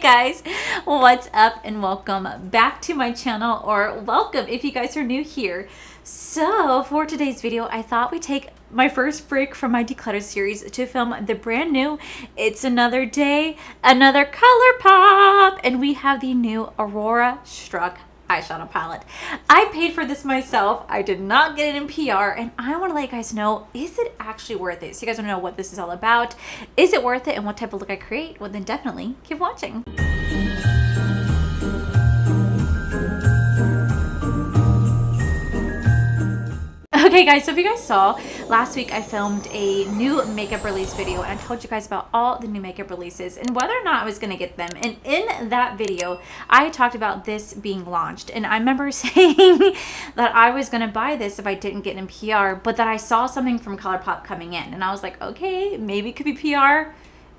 Guys, what's up and welcome back to my channel, or welcome if you guys are new here. So for today's video, I thought we'd take my first break from my declutter series to film the brand new It's Another Day, Another Colourpop, and we have the new Aurora Struck eyeshadow palette. I paid for this myself. I did not get it in PR, and I want to let you guys know, is it actually worth it? So you guys want to know what this is all about. Is it worth it and what type of look I create? Well, then definitely keep watching. Okay guys, so if you guys saw, last week I filmed a new makeup release video and I told you guys about all the new makeup releases and whether or not I was going to get them. And in that video, I talked about this being launched. And I remember saying that I was going to buy this if I didn't get it in PR, but that I saw something from Colourpop coming in. And I was like, okay, maybe it could be PR.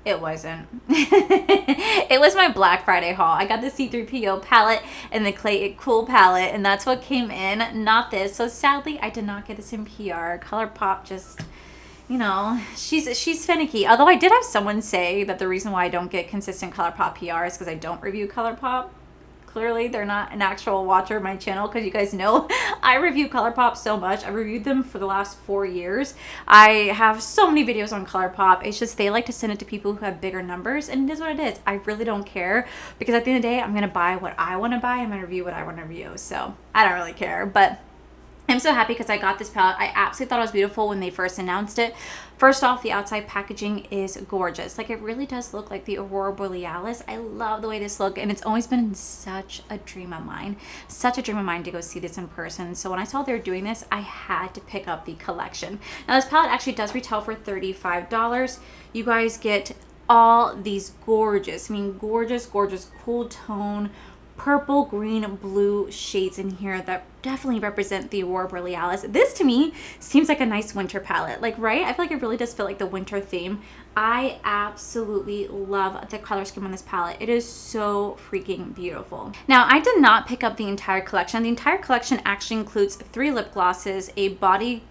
It wasn't. It was my Black Friday haul. I got the C3PO palette and the Clay It Cool palette, and that's what came in, not this. So sadly, I did not get this in PR. Colourpop just, you know, she's finicky. Although I did have someone say that the reason why I don't get consistent Colourpop PR is because I don't review Colourpop. Clearly, they're not an actual watcher of my channel because you guys know I review Colourpop so much. I've reviewed them for the last 4 years. I have so many videos on Colourpop. It's just they like to send it to people who have bigger numbers, and it is what it is. I really don't care because at the end of the day, I'm going to buy what I want to buy. I'm going to review what I want to review. So I don't really care, but I'm so happy because I got this palette. I absolutely thought it was beautiful when they first announced it. First off, the outside packaging is gorgeous. Like, it really does look like the Aurora Borealis. I love the way this looks, and it's always been such a dream of mine. Such a dream of mine to go see this in person. So when I saw they were doing this, I had to pick up the collection. Now, this palette actually does retail for $35. You guys get all these gorgeous, gorgeous cool tone purple, green, blue shades in here that definitely represent the Aurora Borealis. This to me seems like a nice winter palette, like, right? I feel like it really does feel like the winter theme. I absolutely love the color scheme on this palette. It is so freaking beautiful. Now, I did not pick up the entire collection. The entire collection actually includes 3 lip glosses, a body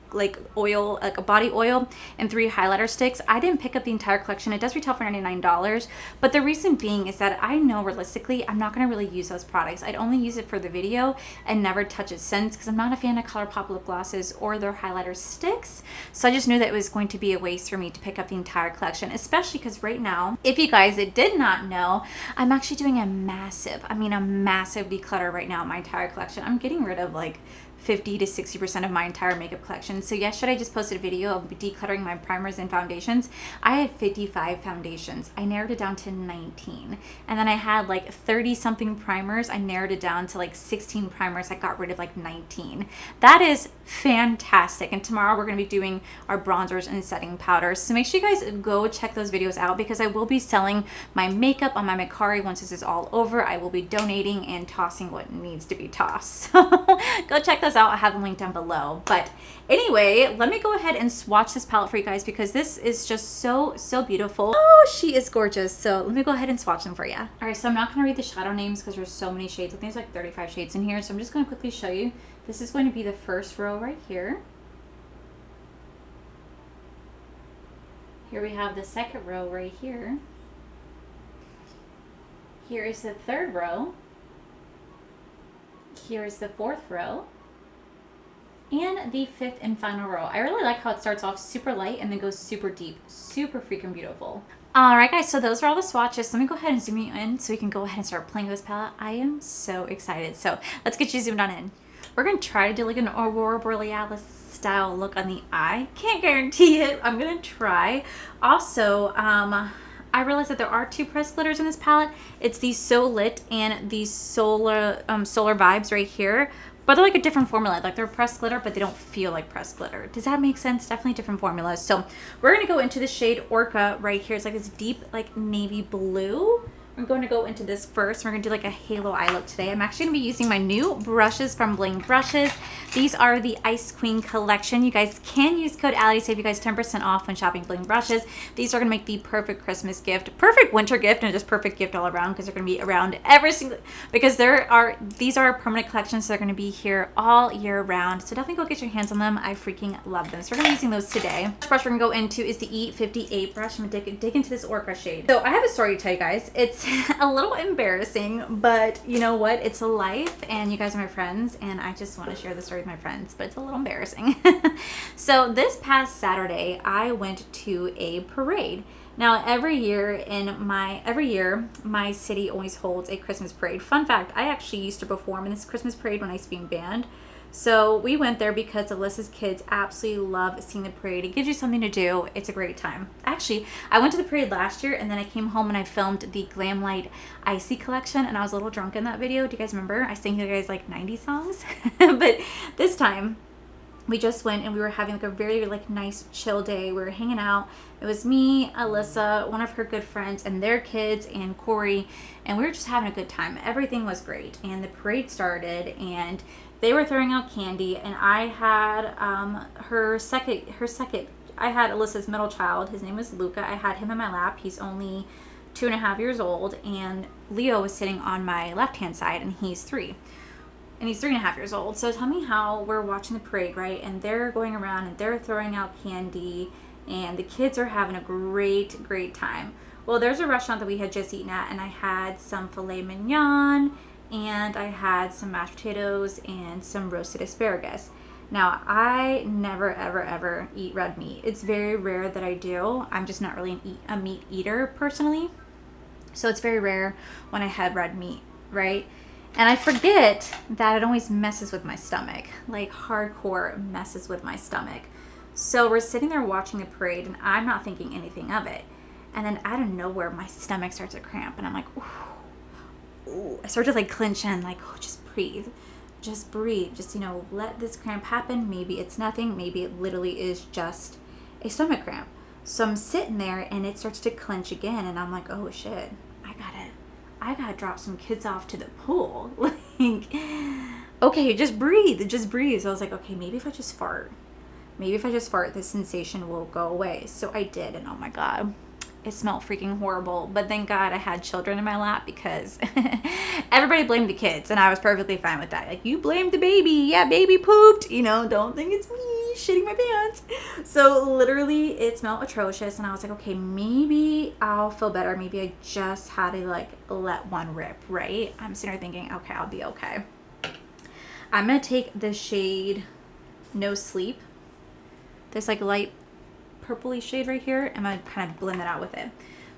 oil, like a body oil, and 3 highlighter sticks. I didn't pick up the entire collection. It does retail for $99, but the reason being is that I know realistically I'm not going to really use those products. I'd only use it for the video and never touch it since, because I'm not a fan of Colourpop lip glosses or their highlighter sticks. So I just knew that it was going to be a waste for me to pick up the entire collection, especially because right now, if you guys did not know, I'm actually doing a massive declutter right now in my entire collection. I'm getting rid of like 50 to 60% of my entire makeup collection. So yesterday I just posted a video of decluttering my primers and foundations. I had 55 foundations. I narrowed it down to 19. And then I had like 30 something primers. I narrowed it down to like 16 primers. I got rid of like 19. That is fantastic. And tomorrow we're going to be doing our bronzers and setting powders. So make sure you guys go check those videos out because I will be selling my makeup on my Mercari once this is all over. I will be donating and tossing what needs to be tossed. So go check those out. I have them linked down below. But anyway, let me go ahead and swatch this palette for you guys because this is just so beautiful. Oh, she is gorgeous. So let me go ahead and swatch them for you. All right, so I'm not going to read the shadow names because there's so many shades. I think there's like 35 shades in here. So I'm just going to quickly show you. This is going to be the first row right here. Here we have the second row right here. Here is the third row. Here is the fourth row. And the fifth and final row. I really like how it starts off super light and then goes super deep. Super freaking beautiful. Alright guys, so those are all the swatches. Let me go ahead and zoom you in so we can go ahead and start playing with this palette. I am so excited. So let's get you zoomed on in. We're going to try to do like an Aurora Borealis style look on the eye. Can't guarantee it. I'm going to try. Also, I realized that there are 2 pressed glitters in this palette. It's the So Lit and the Solar Vibes right here. But they're like a different formula. Like, they're pressed glitter, but they don't feel like pressed glitter. Does that make sense? Definitely different formulas. So we're going to go into the shade Orca right here. It's like this deep, like, navy blue. I'm going to go into this first. We're going to do like a halo eye look today. I'm actually going to be using my new brushes from Bling Brushes. These are the Ice Queen collection. You guys can use code Allie to save you guys 10% off when shopping Bling Brushes. These are going to make the perfect Christmas gift, perfect winter gift, and just perfect gift all around because they're going to be around every single, because these are permanent collections, so they're going to be here all year round. So definitely go get your hands on them. I freaking love them. So we're going to be using those today. The brush we're going to go into is the E58 brush. I'm going to dig into this Orca shade. So I have a story to tell you guys. It's a little embarrassing, but you know what? It's a life, and you guys are my friends, and I just want to share the story with my friends, but it's a little embarrassing. So this past Saturday, I went to a parade. Now, every year my city always holds a Christmas parade. Fun fact, I actually used to perform in this Christmas parade when I used to be in band. So we went there because Alyssa's kids absolutely love seeing the parade. It gives you something to do. It's a great time. Actually, I went to the parade last year, and then I came home and I filmed the Glam Light Icy collection, and I was a little drunk in that video. Do you guys remember? I sang you guys like 90s songs. But this time, we just went and we were having like a very like nice chill day. We were hanging out. It was me, Alyssa, one of her good friends, and their kids, and Corey, and we were just having a good time. Everything was great, and the parade started, and they were throwing out candy, and I had I had Alyssa's middle child. His name was Luca. I had him in my lap. He's only 2.5 years old, and Leo was sitting on my left-hand side, and he's 3. And he's 3.5 years old. So tell me how we're watching the parade, right? And they're going around and they're throwing out candy, and the kids are having a great, great time. Well, there's a restaurant that we had just eaten at, and I had some filet mignon, and I had some mashed potatoes and some roasted asparagus. Now, I never, ever, ever eat red meat. It's very rare that I do. I'm just not really a meat eater personally. So it's very rare when I have red meat, right? And I forget that it always messes with my stomach, like hardcore messes with my stomach. So we're sitting there watching the parade, and I'm not thinking anything of it. And then out of nowhere, my stomach starts to cramp, and I'm like, ooh. I started to like clench in, like, oh, just breathe, just let this cramp happen. Maybe it's nothing. Maybe it literally is just a stomach cramp. So I'm sitting there, and it starts to clench again, and I'm like, oh shit, I gotta drop some kids off to the pool. Like, okay, just breathe. So I was like, okay, maybe if I just fart, this sensation will go away. So I did, and oh my God, it smelled freaking horrible. But thank God I had children in my lap, because everybody blamed the kids, and I was perfectly fine with that. Like, you blamed the baby. Yeah, baby pooped. Don't think it's me shitting my pants. So literally it smelled atrocious, and I was like, okay, maybe I'll feel better. Maybe I just had to like let one rip, right? I'm sitting there thinking, okay, I'll be okay. I'm going to take the shade No Sleep. This like light purpley shade right here. I'm going to kind of blend that out with it.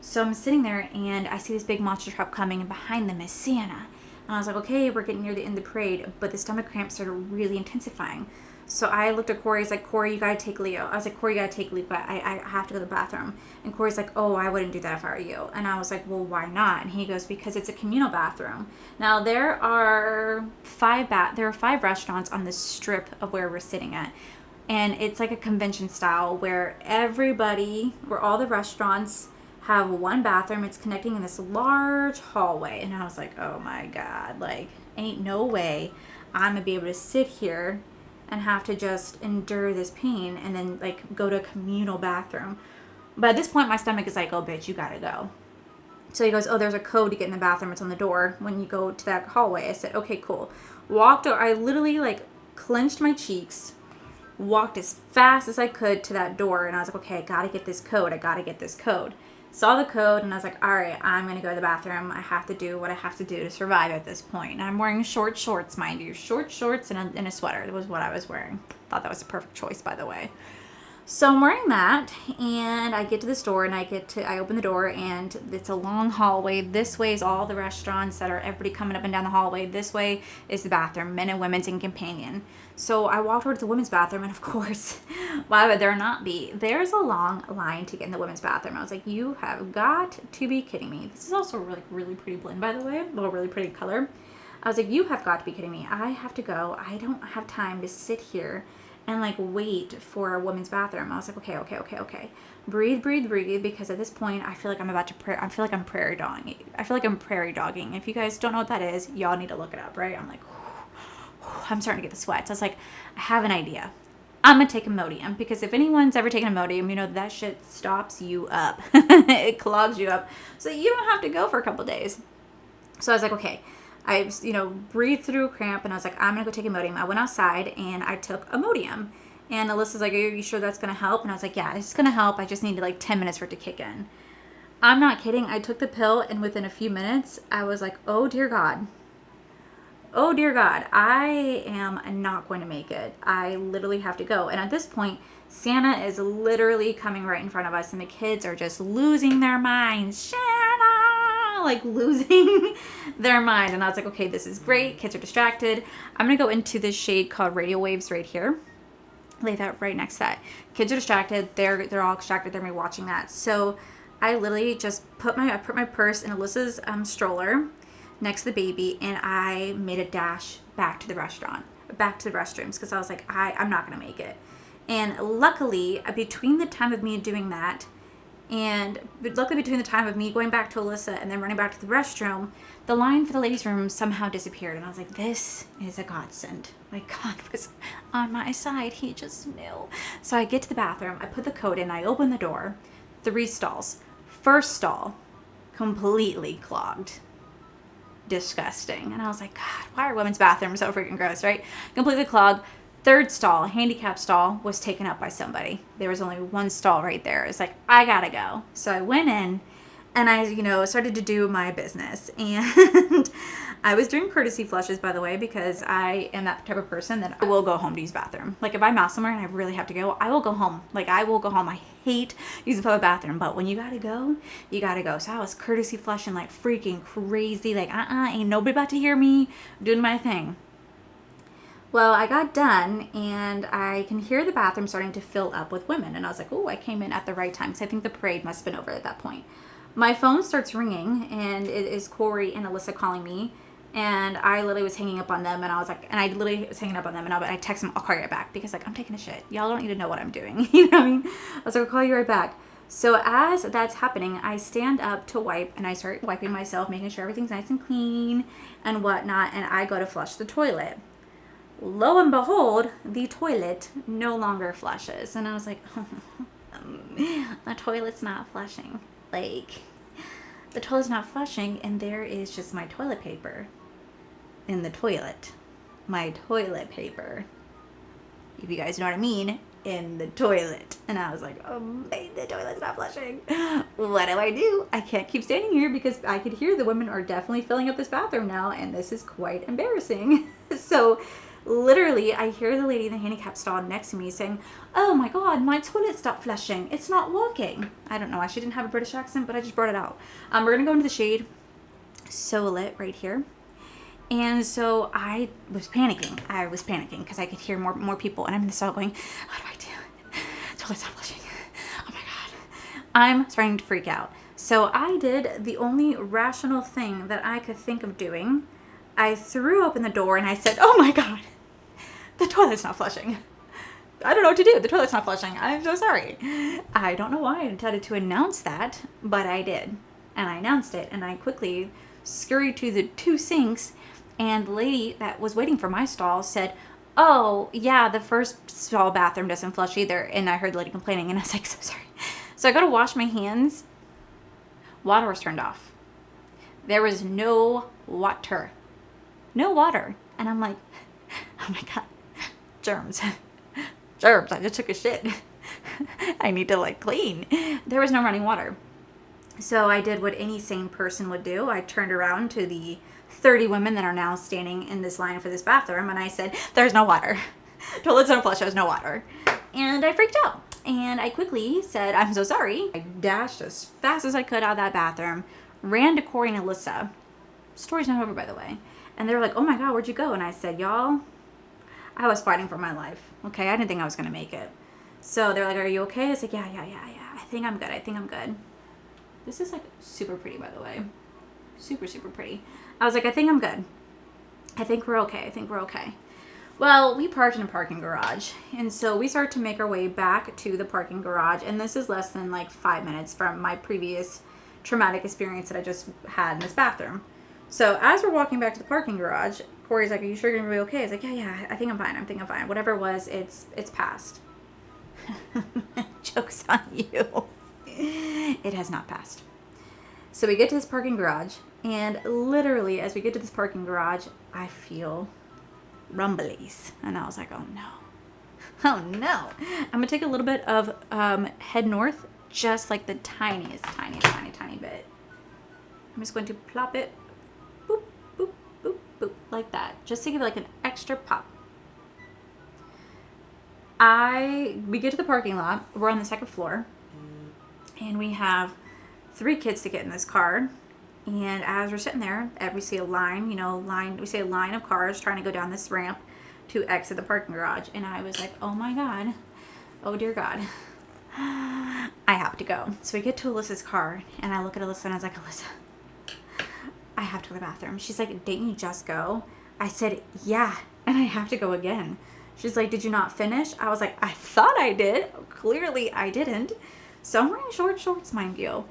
So I'm sitting there, and I see this big monster truck coming, and behind them is Santa. And I was like, okay, we're getting near the end of the parade, but the stomach cramps started really intensifying. So I looked at Corey. He's like, Corey, you gotta take Leo. I was like, Corey, you gotta take Luca. I have to go to the bathroom. And Corey's like, oh, I wouldn't do that if I were you. And I was like, well, why not? And he goes, because it's a communal bathroom. Now there are 5 restaurants on this strip of where we're sitting at. And it's like a convention style where all the restaurants have one bathroom. It's connecting in this large hallway. And I was like, oh my God, like, ain't no way I'm gonna be able to sit here and have to just endure this pain and then like go to a communal bathroom. But at this point, my stomach is like, oh bitch, you gotta go. So he goes, oh, there's a code to get in the bathroom. It's on the door when you go to that hallway. I said, okay, cool. I literally like clenched my cheeks, walked as fast as I could to that door, and I was like, okay, I gotta get this code. Saw the code, and I was like, all right, I'm gonna go to the bathroom. I have to do what I have to do to survive at this point. And I'm wearing short shorts, mind you. Short shorts and a sweater. That was what I was wearing. Thought that was a perfect choice, by the way. So I'm wearing that, and I get to the store, and I open the door, and it's a long hallway. This way is all the restaurants that are everybody coming up and down the hallway. This way is the bathroom, men and women's and companion. So I walked over to the women's bathroom, and of course, why would there not be? There's a long line to get in the women's bathroom. I was like, you have got to be kidding me. This is also a really, really pretty blend, by the way. A little really pretty color. I was like, you have got to be kidding me. I have to go. I don't have time to sit here and like wait for a women's bathroom. I was like, okay. Breathe, because at this point I feel like I feel like I'm prairie dogging. If you guys don't know what that is, y'all need to look it up, right? I'm like, I'm starting to get the sweats. I was like, I have an idea. I'm gonna take Imodium, because if anyone's ever taken Imodium, that shit stops you up. It clogs you up, so you don't have to go for a couple days. So I was like, okay. I, breathed through a cramp, and I was like, I'm going to go take Imodium. I went outside, and I took Imodium. And Alyssa's like, are you sure that's going to help? And I was like, yeah, it's going to help. I just need 10 minutes for it to kick in. I'm not kidding. I took the pill and within a few minutes, I was like, oh dear God. Oh dear God, I am not going to make it. I literally have to go. And at this point, Santa is literally coming right in front of us and the kids are just losing their minds. Santa! Like losing their mind. And I was like, okay, this is great. Kids are distracted. I'm going to go into this shade called Radio Waves right here. Lay that right next to that. Kids are distracted. They're all distracted. They're me watching that. So I literally just put my purse in Alyssa's stroller next to the baby, and I made a dash back to the restaurant, back to the restrooms, because I was like, I'm not going to make it. And luckily, between the time of me doing that, and luckily between the time of me going back to Alyssa and then running back to the restroom, the line for the ladies' room somehow disappeared. And I was like, this is a godsend. My God was on my side. He just knew. So I get to the bathroom. I put the code in. I open the door. 3 stalls. First stall, completely clogged. Disgusting. And I was like, God, why are women's bathrooms so freaking gross, right? Completely clogged. 3rd stall, handicap stall, was taken up by somebody. There was only 1 stall right there. It's like, I gotta go. So I went in and I, started to do my business. And I was doing courtesy flushes, by the way, because I am that type of person that I will go home to use bathroom. Like if I'm out somewhere and I really have to go, I will go home. Like I will go home. I hate using public bathroom, but when you gotta go, you gotta go. So I was courtesy flushing like freaking crazy. Like, ain't nobody about to hear me doing my thing. Well, I got done and I can hear the bathroom starting to fill up with women. And I was like, oh, I came in at the right time because I think the parade must have been over at that point. My phone starts ringing and it is Corey and Alyssa calling me. And I literally was hanging up on them and I was like, and I literally was hanging up on them and I text them, I'll call you right back because like, I'm taking a shit. Y'all don't need to know what I'm doing. You know what I mean? I was like, I'll call you right back. So as that's happening, I stand up to wipe and I start wiping myself, making sure everything's nice and clean and whatnot. And I go to flush the toilet. Lo and behold, the toilet no longer flushes. And I was like, the toilet's not flushing. Like, the toilet's not flushing, and there is just my toilet paper in the toilet. My toilet paper, if you guys know what I mean, in the toilet. And I was like, oh, man, the toilet's not flushing. What do? I can't keep standing here because I could hear the women are definitely filling up this bathroom now, and this is quite embarrassing. So literally, I hear the lady in the handicap stall next to me saying, oh my God, my toilet stopped flushing. It's not working. I don't know why she didn't have a British accent, but I just brought it out. We're going to go into the shade So Lit right here. And so I was panicking. Because I could hear more people. And I'm in the stall going, what do I do? Toilet's not flushing. Oh my God. I'm starting to freak out. So I did the only rational thing that I could think of doing. I threw open the door and I said, oh my God, the toilet's not flushing. I don't know what to do. The toilet's not flushing. I'm so sorry. I don't know why I decided to announce that, but I did. And I announced it and I quickly scurried to the 2 sinks and the lady that was waiting for my stall said, oh yeah, the first stall bathroom doesn't flush either. And I heard the lady complaining and I was like, so sorry. So I go to wash my hands. Water was turned off. There was no water. No water. And I'm like, oh my God, germs. Germs. I just took a shit. I need to like clean. There was no running water. So I did what any sane person would do. I turned around to the 30 women that are now standing in this line for this bathroom and I said, there's no water. Toilets don't flush, there's no water. And I freaked out. And I quickly said, I'm so sorry. I dashed as fast as I could out of that bathroom, ran to Corey and Alyssa. Story's not over, by the way. And they were like, oh my God, where'd you go? And I said, y'all, I was fighting for my life. Okay, I didn't think I was going to make it. So they're like, are you okay? I was like, yeah. I think I'm good. This is like super pretty, by the way. Super, super pretty. I was like, I think I'm good. I think we're okay. Well, we parked in a parking garage. And so we started to make our way back to the parking garage. And this is less than like 5 minutes from my previous traumatic experience that I just had in this bathroom. So as we're walking back to the parking garage, Corey's like, are you sure you're going to be okay? I was like, yeah, I think I'm fine. Whatever it was, it's passed. Joke's on you. It has not passed. So we get to this parking garage, and literally as we get to this parking garage, I feel rumblies. And I was like, oh no. I'm going to take a little bit of head north just like the tiniest, tiny bit. I'm just going to plop it, boop, boop, boop, boop, like that, just to give it like an extra pop. We get to the parking lot. We're on the second floor, and we have 3 kids to get in this car. And as we're sitting there, we see a line, we see a line of cars trying to go down this ramp to exit the parking garage. And I was like, oh my God, oh dear God, I have to go. So we get to Alyssa's car, and I look at Alyssa and I was like, Alyssa, I have to go to the bathroom. She's like, didn't you just go? I said, yeah, and I have to go again. She's like, did you not finish? I was like, I thought I did. Clearly I didn't. So I'm wearing short shorts, mind you.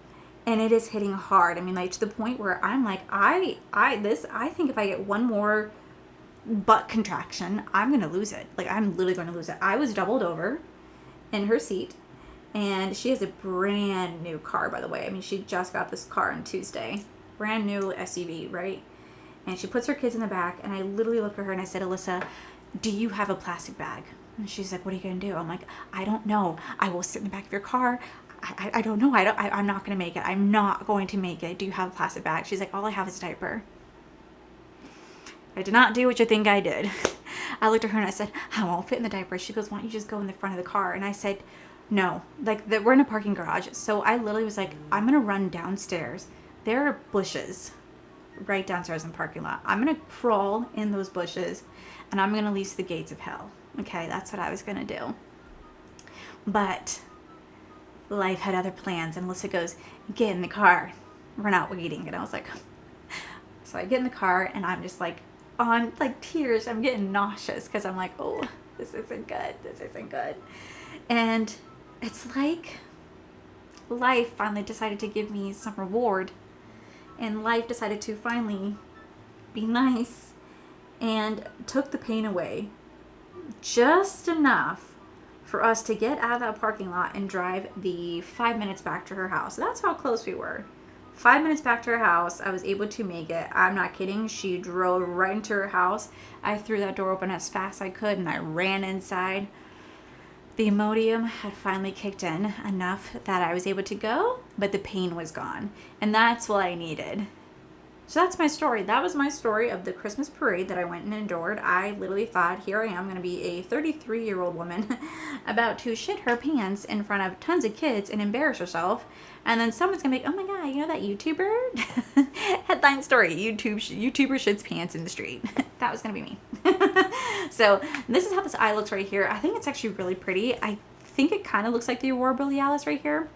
And it is hitting hard. I mean, like, to the point where I'm like, I think if I get one more butt contraction, I'm going to lose it. Like, I'm literally going to lose it. I was doubled over in her seat. And she has a brand new car, by the way. I mean, she just got this car on Tuesday. Brand new SUV, right? And she puts her kids in the back, and I literally look at her and I said, Alyssa, do you have a plastic bag? And she's like, what are you going to do? I'm like, I don't know. I will sit in the back of your car. I don't know. I'm not going to make it. I'm not going to make it. Do you have a plastic bag? She's like, all I have is a diaper. I did not do what you think I did. I looked at her and I said, I won't fit in the diaper. She goes, why don't you just go in the front of the car? And I said, no, like we're in a parking garage. So I literally was like, I'm going to run downstairs. There are bushes right downstairs in the parking lot. I'm going to crawl in those bushes and I'm going to lease the gates of hell. Okay, that's what I was going to do. But life had other plans. And Alyssa goes, get in the car. We're not waiting. And I was like, so I get in the car and I'm just like on like tears. I'm getting nauseous because I'm like, oh, this isn't good. This isn't good. And it's like life finally decided to give me some reward. And life decided to finally be nice and took the pain away just enough for us to get out of that parking lot and drive the 5 minutes back to her house. That's how close we were. 5 minutes back to her house. I was able to make it. I'm not kidding. She drove right into her house. I threw that door open as fast as I could and I ran inside. The Imodium had finally kicked in enough that I was able to go, but the pain was gone. And that's what I needed. So that's my story. That was my story of the Christmas parade that I went and endured. I literally thought, here I am going to be a 33-year-old woman about to shit her pants in front of tons of kids and embarrass herself. And then someone's going to be like, oh my God, you know that YouTuber? Headline story, YouTuber shits pants in the street. That was going to be me. So this is how this eye looks right here. I think it's actually really pretty. I think it kind of looks like the Aurora Borealis right here.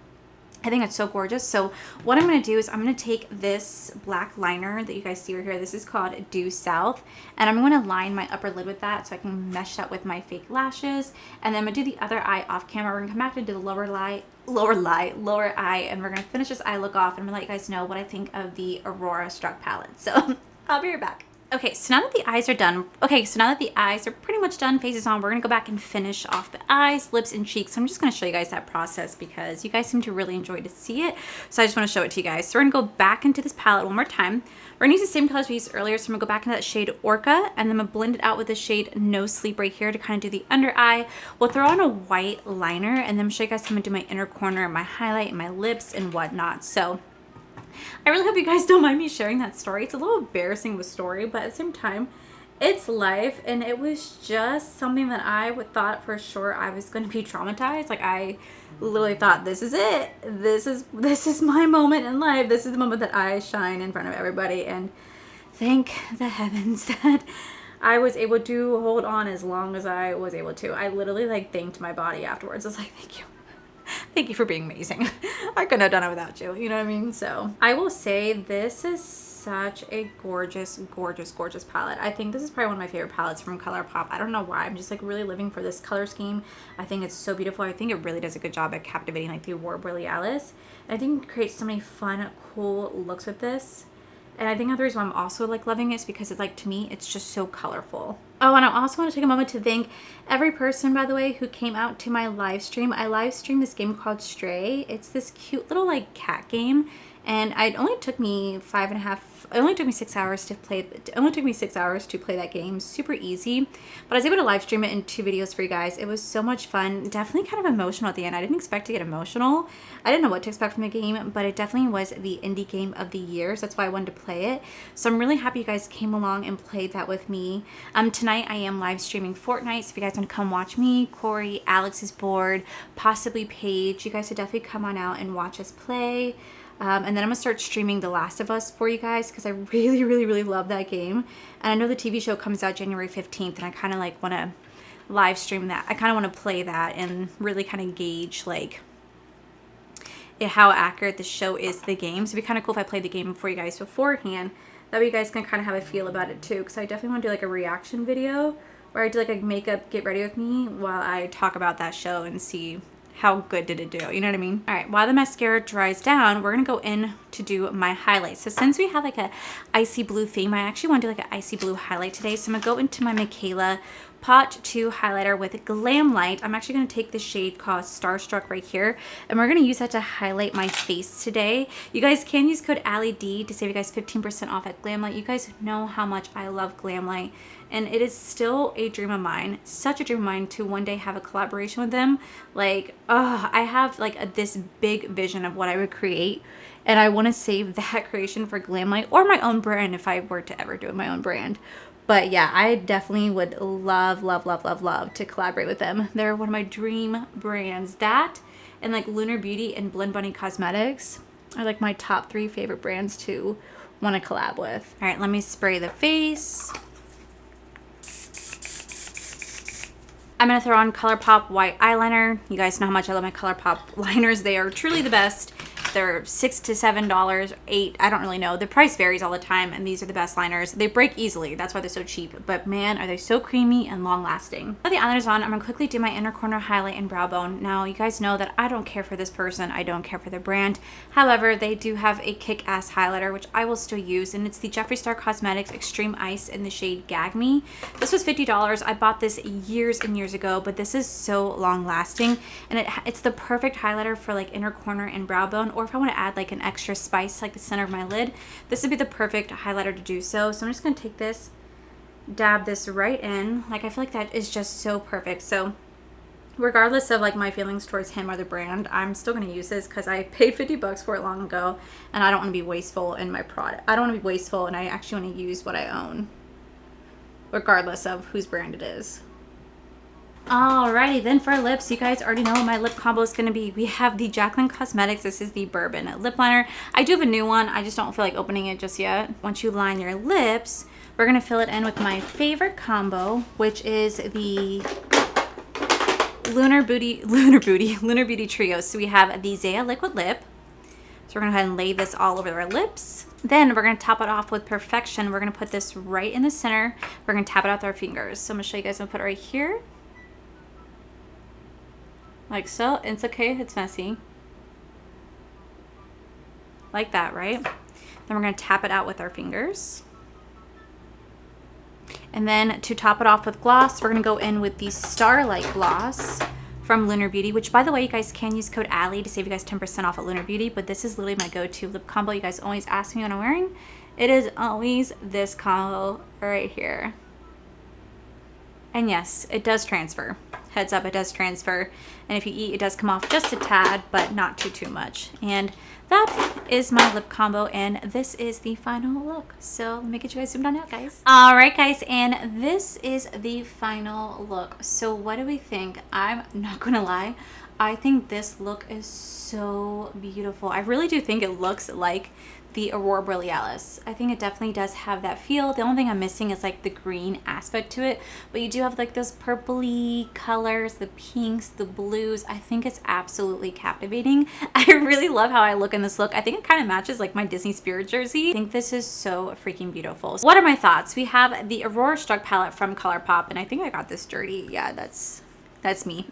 I think it's so gorgeous. So what I'm going to do is I'm going to take this black liner that you guys see right here. This is called Due South. And I'm going to line my upper lid with that so I can mesh that with my fake lashes. And then I'm going to do the other eye off camera. We're going to come back and do the lower eye. And we're going to finish this eye look off. And I'm going to let you guys know what I think of the Aurora Struck palette. So I'll be right back. Okay, so now that the eyes are done, pretty much done, faces on, we're going to go back and finish off the eyes, lips, and cheeks. So I'm just going to show you guys that process because you guys seem to really enjoy to see it. So I just want to show it to you guys. So we're going to go back into this palette one more time. We're going to use the same colors we used earlier. So I'm going to go back into that shade Orca, and then I'm going to blend it out with the shade No Sleep right here to kind of do the under eye. We'll throw on a white liner, and then show you guys how I'm going to do my inner corner, my highlight, and my lips, and whatnot. So I really hope you guys don't mind me sharing that story. It's a little embarrassing of a story, but at the same time, it's life, and it was just something that I thought for sure I was going to be traumatized. Like, I literally thought, this is it. This is my moment in life. This is the moment that I shine in front of everybody, and thank the heavens that I was able to hold on as long as I was able to. I literally, like, thanked my body afterwards. I was like, thank you. Thank you for being amazing. I couldn't have done it without you. You know what I mean? So I will say this is such a gorgeous, gorgeous, gorgeous palette. I think this is probably one of my favorite palettes from Colourpop. I don't know why. I'm just like really living for this color scheme. I think it's so beautiful. I think it really does a good job at captivating like the Aurora Borealis. And I think it creates so many fun, cool looks with this. And I think another reason why I'm also like loving it is because it's like, to me, it's just so colorful. Oh, and I also want to take a moment to thank every person, by the way, who came out to my live stream. I live streamed this game called Stray. It's this cute little like cat game, and it only took me 6 hours to play. It only took me 6 hours to play that game. Super easy, but I was able to live stream it in 2 videos for you guys. It was so much fun. Definitely kind of emotional at the end. I didn't expect to get emotional. I didn't know what to expect from the game, but it definitely was the indie game of the year. So that's why I wanted to play it. So I'm really happy you guys came along and played that with me. Tonight I am live streaming Fortnite. So if you guys want to come watch me, Corey, Alex is bored, possibly Paige, you guys should definitely come on out and watch us play. And then I'm gonna start streaming The Last of Us for you guys because I really love that game. And I know the TV show comes out January 15th, and I kind of like want to live stream that. I kind of want to play that and really kind of gauge like how accurate the show is to the game. So it'd be kind of cool if I played the game for you guys beforehand. That way you guys can kind of have a feel about it too. Because I definitely want to do like a reaction video where I do like a makeup get ready with me while I talk about that show and see how good did it do, you know what I mean? All right, while the mascara dries down, we're gonna go in to do my highlights. So since we have like a icy blue theme, I actually want to do like an icy blue highlight today. So I'm gonna go into my Michaela Pot 2 highlighter with Glam Light. I'm actually gonna take the shade called Starstruck right here, and we're gonna use that to highlight my face today. You guys can use code Allie D to save you guys 15% off at Glam Light. You guys know how much I love Glam Light, and it is still a dream of mine, such a dream of mine to one day have a collaboration with them. Like, I have like this big vision of what I would create, and I want to save that creation for Glam Light or my own brand if I were to ever do my own brand. But yeah, I definitely would love to collaborate with them. They're one of my dream brands. That and like Lunar Beauty and Blend Bunny Cosmetics are like my top 3 favorite brands to want to collab with. All right, let me spray the face. I'm going to throw on Colourpop white eyeliner. You guys know how much I love my Colourpop liners. They are truly the best. They're $6 to $7, $8, I don't really know. The price varies all the time, and these are the best liners. They break easily. That's why they're so cheap. But man, are they so creamy and long lasting. With the eyeliners on, I'm going to quickly do my inner corner highlight and brow bone. Now, you guys know that I don't care for this person. I don't care for their brand. However, they do have a kick-ass highlighter, which I will still use, and it's the Jeffree Star Cosmetics Extreme Ice in the shade Gag Me. This was $50. I bought this years and years ago, but this is so long lasting, and it's the perfect highlighter for like inner corner and brow bone, or if I want to add like an extra spice like the center of my lid, this would be the perfect highlighter to do so. So I'm just going to take this, dab this right in. Like, I feel like that is just so perfect. So regardless of like my feelings towards him or the brand, I'm still going to use this because I paid $50 for it long ago, and I don't want to be wasteful in my product. I don't want to be wasteful, and I actually want to use what I own regardless of whose brand it is. Alrighty, then for lips, you guys already know what my lip combo is going to be. We have the Jaclyn Cosmetics. This is the Bourbon lip liner. I do have a new one. I just don't feel like opening it just yet. Once you line your lips, we're going to fill it in with my favorite combo, which is the Lunar Beauty Trio. So we have the Zaya Liquid Lip. So we're going to go ahead and lay this all over our lips. Then we're going to top it off with Perfection. We're going to put this right in the center. We're going to tap it out with our fingers. So I'm going to show you guys. I'm going to put it right here. Like so. It's okay if it's messy. Like that, right? Then we're going to tap it out with our fingers. And then to top it off with gloss, we're going to go in with the Starlight Gloss from Lunar Beauty, which by the way, you guys can use code Allie to save you guys 10% off at Lunar Beauty, but this is literally my go-to lip combo. You guys always ask me what I'm wearing. It is always this combo right here. And yes, it does transfer. Heads up, it does transfer. And if you eat, it does come off just a tad, but not too much. And that is my lip combo, and this is the final look. So let me get you guys zoomed on out, guys. All right, guys, and this is the final look. So what do we think? I'm not gonna lie, I think this look is so beautiful. I really do think it looks like the Aurora Borealis. I think it definitely does have that feel. The only thing I'm missing is like the green aspect to it, but you do have like those purpley colors, the pinks, the blues. I think it's absolutely captivating. I really love how I look in this look. I think it kind of matches like my Disney Spirit jersey. I think this is so freaking beautiful. So what are my thoughts? We have the Aurora Struck palette from Colourpop, and I think I got this dirty. Yeah, that's me.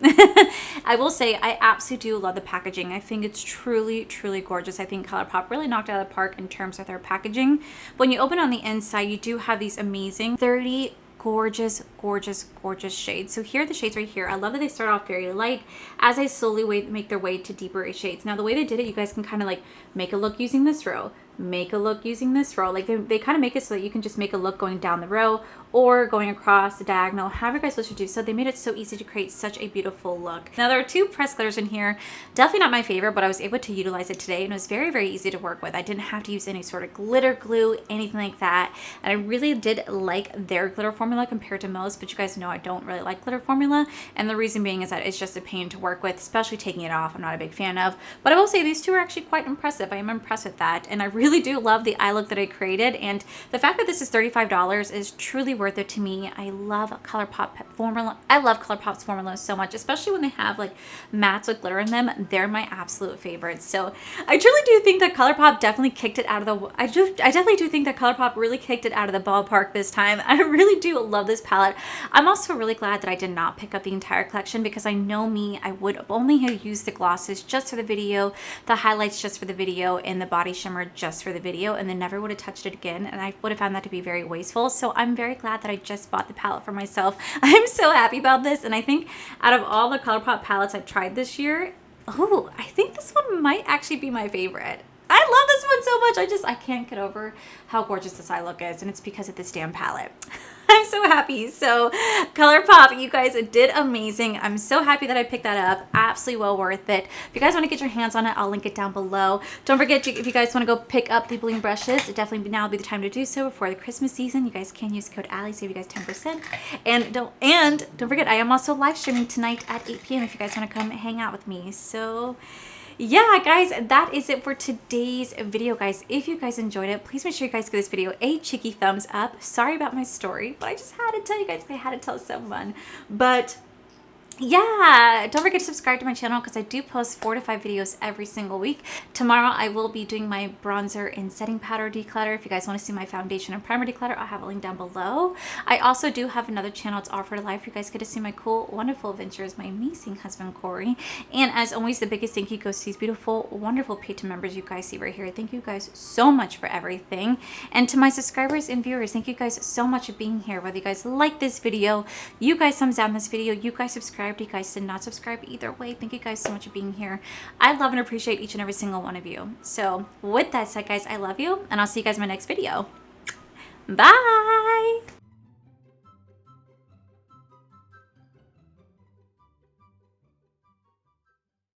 I will say I absolutely do love the packaging. I think it's truly gorgeous. I think Colourpop really knocked it out of the park in terms of their packaging. When you open on the inside, you do have these amazing 30 gorgeous, gorgeous, gorgeous shades. So here are the shades right here. I love that they start off very light as they slowly make their way to deeper shades. Now the way they did it, you guys can kind of like make a look using this row, make a look using this row. Like they kind of make it so that you can just make a look going down the row or going across the diagonal, however you guys wish to do so. They made it so easy to create such a beautiful look. Now there are two pressed glitters in here. Definitely not my favorite, but I was able to utilize it today and it was very, very easy to work with. I didn't have to use any sort of glitter glue, anything like that. And I really did like their glitter formula compared to most, but you guys know I don't really like glitter formula. And the reason being is that it's just a pain to work with, especially taking it off. I'm not a big fan of, but I will say these two are actually quite impressive. I am impressed with that. And I really do love the eye look that I created. And the fact that this is $35 is truly worth it to me. I love Colourpop formula. I love Colourpop's formula so much, especially when they have like mattes with glitter in them. They're my absolute favorites. So I truly do think that Colourpop definitely kicked it out of the, I definitely do think that Colourpop really kicked it out of the ballpark this time. I really do love this palette. I'm also really glad that I did not pick up the entire collection because I know me, I would only have used the glosses just for the video, the highlights just for the video, and the body shimmer just for the video, and then never would have touched it again, and I would have found that to be very wasteful. So I'm very glad that I just bought the palette for myself. I'm so happy about this, and I think out of all the Colourpop palettes I've tried this year, oh, I think this one might actually be my favorite. I love this one so much. I can't get over how gorgeous this eye look is, and it's because of this damn palette. I'm so happy. So Colourpop, you guys did amazing. I'm so happy that I picked that up. Absolutely well worth it. If you guys want to get your hands on it, I'll link it down below. Don't forget, if you guys want to go pick up the bling brushes, definitely now will be the time to do so before the Christmas season. You guys can use code Allie, save you guys 10%. And don't forget, I am also live streaming tonight at 8 p.m. if you guys want to come hang out with me. So yeah, guys, that is it for today's video, guys. If you guys enjoyed it, please make sure you guys give this video a cheeky thumbs up. Sorry about my story, but I just had to tell you guys. I had to tell someone. But yeah, don't forget to subscribe to my channel because I do post 4 to 5 videos every single week. Tomorrow I will be doing my bronzer and setting powder declutter. If you guys want to see my foundation and primer declutter, I'll have a link down below. I also do have another channel. It's All for Life. You guys get to see my cool, wonderful adventures, my amazing husband Corey. And as always, the biggest thank you goes to these beautiful, wonderful Patreon members you guys see right here. Thank you guys so much for everything. And to my subscribers and viewers, thank you guys so much for being here. Whether you guys like this video, you guys thumbs down this video, you guys subscribe, you guys did not subscribe, either way, thank you guys so much for being here. I love and appreciate each and every single one of you. So with that said, guys, I love you, and I'll see you guys in my next video. Bye.